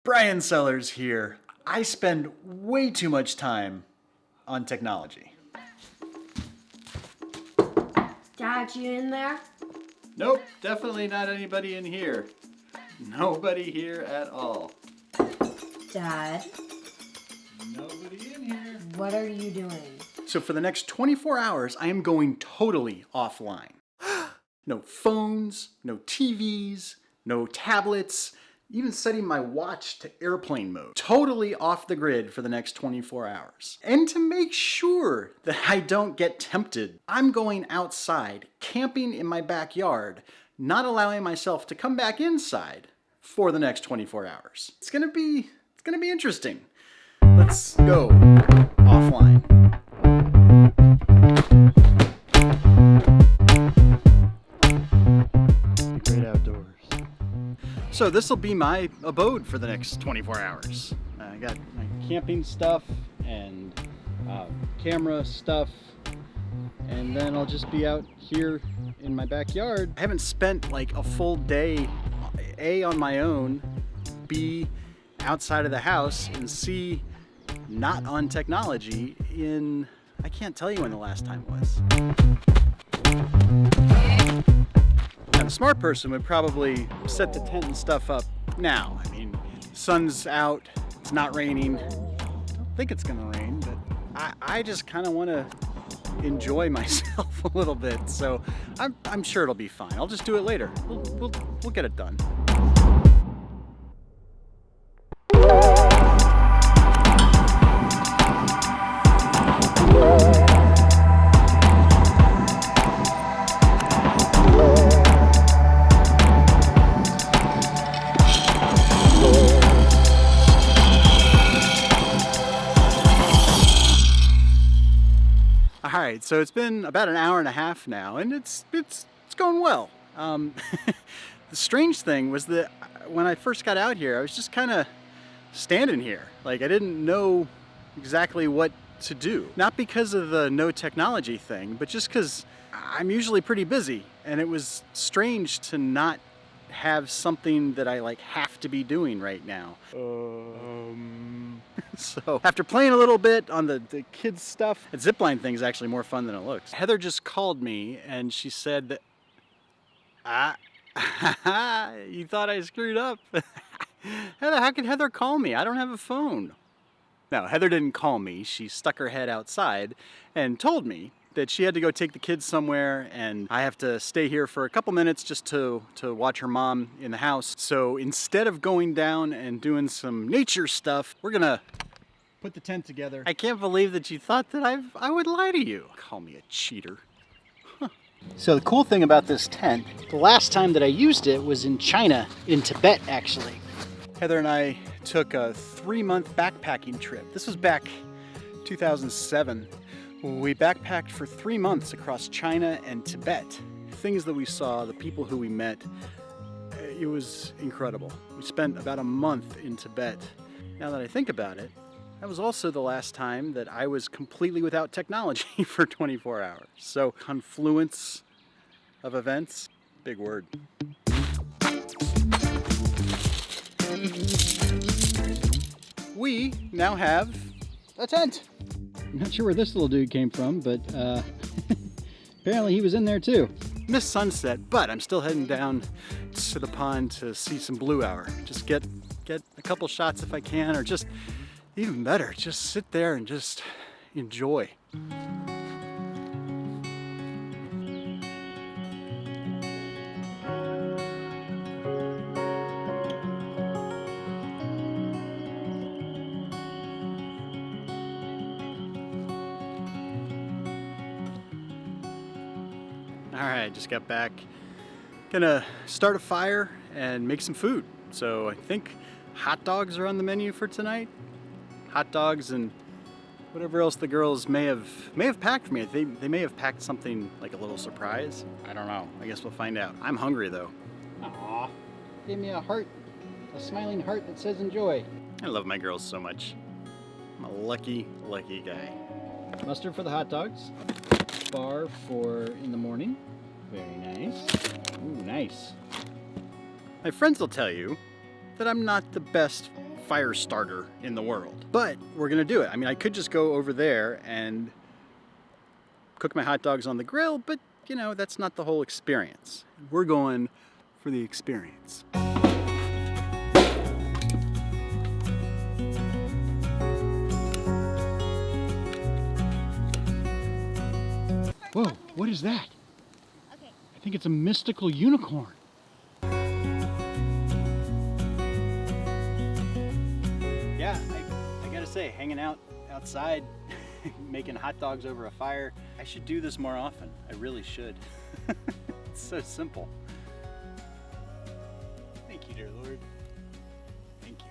Brian Sellers here. I spend way too much time on technology. Dad, you in there? Nope, definitely not anybody in here. Nobody here at all. Dad, Nobody in here. what are you doing? So for the next 24 hours, I am going totally offline. No phones, no TVs, no tablets, even setting my watch to airplane mode. Totally off the grid for the next 24 hours. And to make sure that I don't get tempted, I'm going outside, camping in my backyard, not allowing myself to come back inside for the next 24 hours. It's gonna be interesting. Let's go offline. Great outdoors. So this will be my abode for the next 24 hours. I got my camping stuff and camera stuff, and then I'll just be out here in my backyard. I haven't spent like a full day, A, on my own, B, outside of the house, and C, not on technology in, I can't tell you when the last time was. Now, a smart person would probably set the tent and stuff up now. I mean, sun's out, it's not raining. I don't think it's gonna rain, but I just kind of want to enjoy myself a little bit. So I'm sure it'll be fine. I'll just do it later. We'll get it done. All right, so it's been about an hour and a half now, and it's going well. The strange thing was that when I first got out here, I was just kind of standing here. Like, I didn't know exactly what to do. Not because of the no technology thing, but just because I'm usually pretty busy, and it was strange to not have something that I like have to be doing right now. So after playing a little bit on the kids stuff, the zipline thing is actually more fun than it looks. Heather just called me and she said that, you thought I screwed up. Heather, how could Heather call me? I don't have a phone. No, Heather didn't call me. She stuck her head outside and told me that she had to go take the kids somewhere, and I have to stay here for a couple minutes just to watch her mom in the house. So instead of going down and doing some nature stuff, we're gonna put the tent together. I can't believe that you thought that I would lie to you. Call me a cheater. Huh. So the cool thing about this tent, the last time that I used it was in China, in Tibet actually. Heather and I took a 3-month backpacking trip. This was back 2007. We backpacked for 3 months across China and Tibet. Things that we saw, the people who we met, it was incredible. We spent about a month in Tibet. Now that I think about it, that was also the last time that I was completely without technology for 24 hours. So, confluence of events, big word. We now have a tent. I'm not sure where this little dude came from, but apparently he was in there too. Missed sunset, but I'm still heading down to the pond to see some blue hour. Just get a couple shots if I can, or just even better, just sit there and just enjoy. All right, just got back. Gonna start a fire and make some food. So I think hot dogs are on the menu for tonight. Hot dogs and whatever else the girls may have packed for me. They may have packed something like a little surprise. I don't know. I guess we'll find out. I'm hungry though. Aw, gave me a heart, a smiling heart that says enjoy. I love my girls so much. I'm a lucky, lucky guy. Mustard for the hot dogs. Bar for in the morning. Very nice. Ooh, nice. My friends will tell you that I'm not the best fire starter in the world. But we're gonna do it. I mean, I could just go over there and cook my hot dogs on the grill, but you know, that's not the whole experience. We're going for the experience. Whoa, what is that? Okay. I think it's a mystical unicorn. Yeah, I gotta say, hanging out outside, making hot dogs over a fire, I should do this more often. I really should. It's so simple. Thank you, dear Lord. Thank you.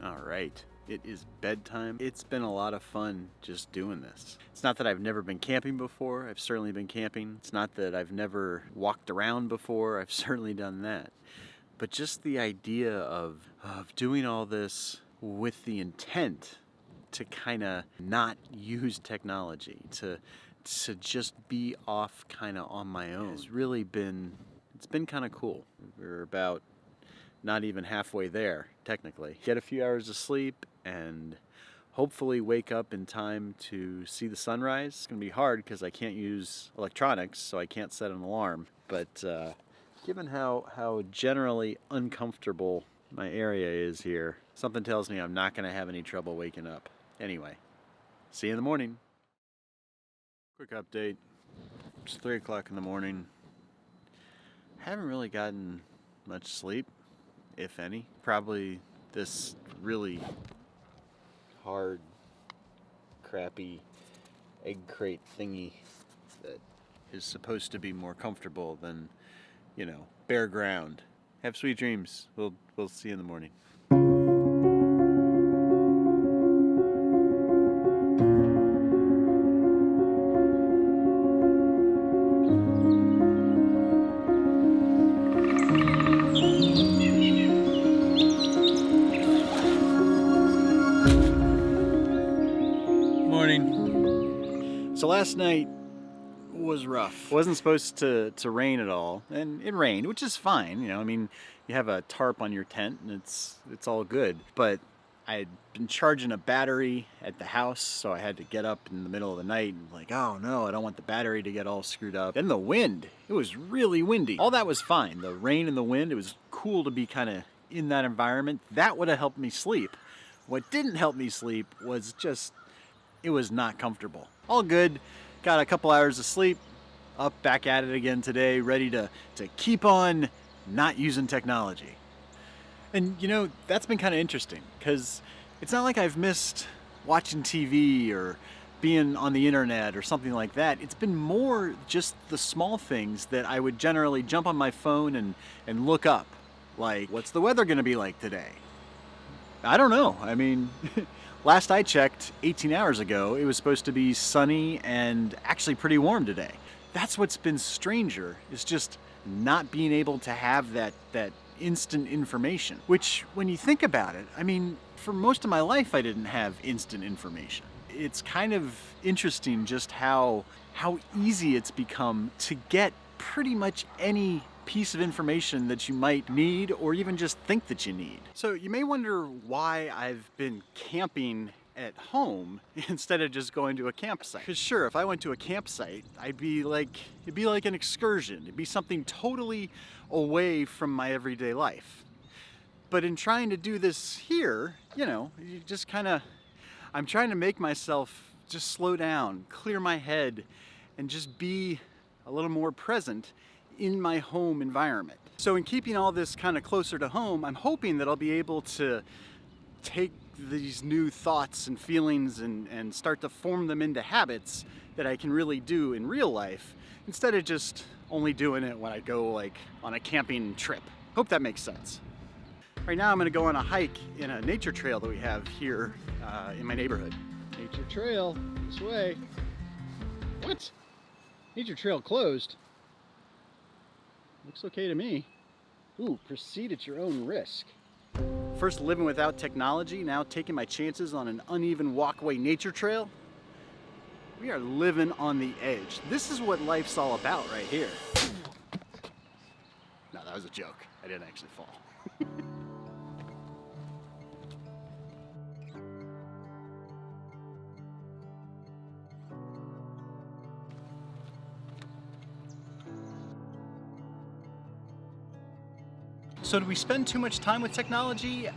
All right. It is bedtime. It's been a lot of fun just doing this. It's not that I've never been camping before. I've certainly been camping. It's not that I've never walked around before. I've certainly done that. But just the idea of doing all this with the intent to kind of not use technology, to just be off kind of on my own, has really been, it's been kind of cool. We're about not even halfway there, technically. Get a few hours of sleep and hopefully wake up in time to see the sunrise. It's gonna be hard because I can't use electronics, so I can't set an alarm. But given how generally uncomfortable my area is here, something tells me I'm not gonna have any trouble waking up. Anyway, see you in the morning. Quick update, it's 3 o'clock in the morning. Haven't really gotten much sleep, if any. Probably this really hard, crappy egg crate thingy that is supposed to be more comfortable than, you know, bare ground. Have sweet dreams. We'll see you in the morning. So last night was rough. It wasn't supposed to rain at all, and it rained, which is fine. You know, I mean, you have a tarp on your tent, and it's all good. But I had been charging a battery at the house, so I had to get up in the middle of the night and like, oh no, I don't want the battery to get all screwed up. Then the wind, it was really windy. All that was fine. The rain and the wind, it was cool to be kind of in that environment. That would have helped me sleep. What didn't help me sleep was just, it was not comfortable. All good, got a couple hours of sleep, up back at it again today, ready to keep on not using technology. And you know, that's been kind of interesting, because it's not like I've missed watching TV or being on the internet or something like that. It's been more just the small things that I would generally jump on my phone and look up. Like, what's the weather gonna be like today? I don't know. I mean, last I checked, 18 hours ago, it was supposed to be sunny and actually pretty warm today. That's what's been stranger, is just not being able to have that instant information. Which, when you think about it, I mean, for most of my life I didn't have instant information. It's kind of interesting just how easy it's become to get pretty much any piece of information that you might need or even just think that you need. So you may wonder why I've been camping at home instead of just going to a campsite. Because sure, if I went to a campsite, it'd be like an excursion. It'd be something totally away from my everyday life. But in trying to do this here, you know, you just kind of, I'm trying to make myself just slow down, clear my head, and just be a little more present in my home environment. So in keeping all this kind of closer to home, I'm hoping that I'll be able to take these new thoughts and feelings and start to form them into habits that I can really do in real life, instead of just only doing it when I go like on a camping trip. Hope that makes sense. Right now I'm gonna go on a hike in a nature trail that we have here in my neighborhood. Nature trail, this way. What? Nature trail closed? Looks okay to me. Ooh, proceed at your own risk. First living without technology, now taking my chances on an uneven walkway nature trail. We are living on the edge. This is what life's all about right here. No, that was a joke. I didn't actually fall. So do we spend too much time with technology?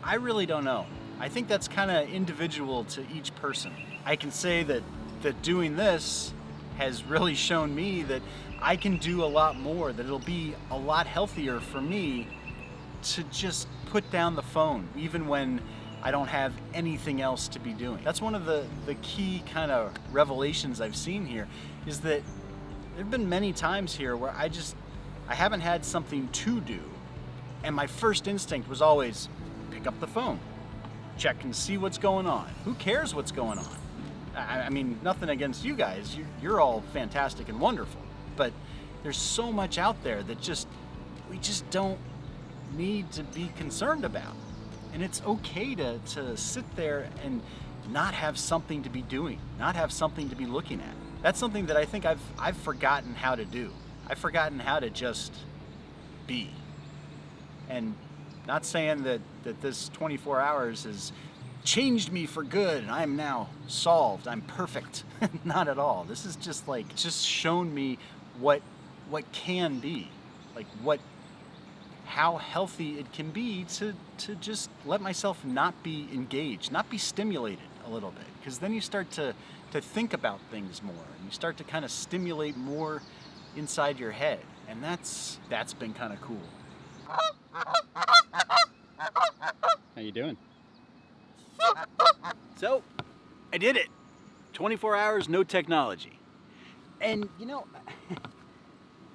I really don't know. I think that's kind of individual to each person. I can say that doing this has really shown me that I can do a lot more, that it'll be a lot healthier for me to just put down the phone, even when I don't have anything else to be doing. That's one of the key kind of revelations I've seen here, is that there have been many times here where I haven't had something to do, and my first instinct was always pick up the phone, check and see what's going on. Who cares what's going on? I mean, nothing against you guys. You're all fantastic and wonderful, but there's so much out there that we just don't need to be concerned about. And it's okay to sit there and not have something to be doing, not have something to be looking at. That's something that I think I've forgotten how to do. I've forgotten how to just be. And not saying that this 24 hours has changed me for good and I'm now solved, I'm perfect. Not at all. This is just shown me what can be, like how healthy it can be to just let myself not be engaged, not be stimulated a little bit, because then you start to think about things more and you start to kind of stimulate more inside your head, and that's been kind of cool. How you doing? So, I did it. 24 hours, no technology. And you know,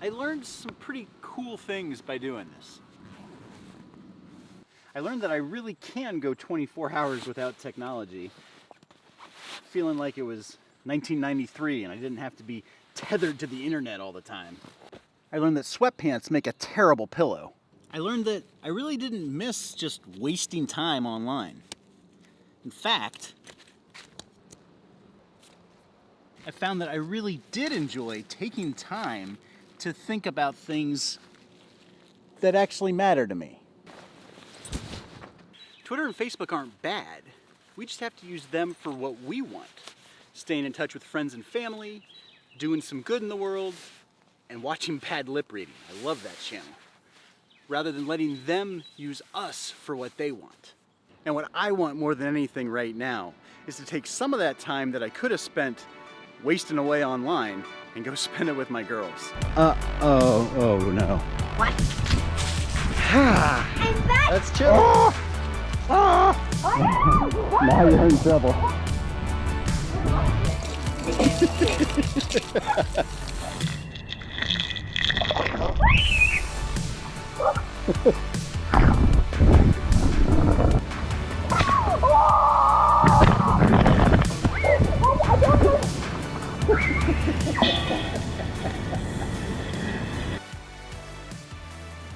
I learned some pretty cool things by doing this. I learned that I really can go 24 hours without technology, feeling like it was 1993 and I didn't have to be tethered to the internet all the time. I learned that sweatpants make a terrible pillow. I learned that I really didn't miss just wasting time online. In fact, I found that I really did enjoy taking time to think about things that actually matter to me. Twitter and Facebook aren't bad. We just have to use them for what we want. Staying in touch with friends and family, doing some good in the world, and watching bad lip reading. I love that channel. Rather than letting them use us for what they want. And what I want more than anything right now is to take some of that time that I could have spent wasting away online and go spend it with my girls. Oh no. What? That's chill. Now you're in trouble.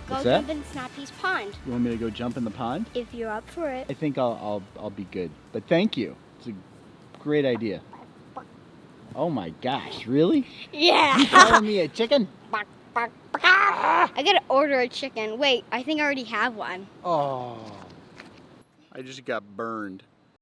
Go jump in Snappy's pond. You want me to go jump in the pond? If you're up for it. I think I'll be good. But thank you. It's a great idea. Oh my gosh, really? Yeah. You calling me a chicken? I gotta order a chicken. Wait, I think I already have one. Oh. I just got burned.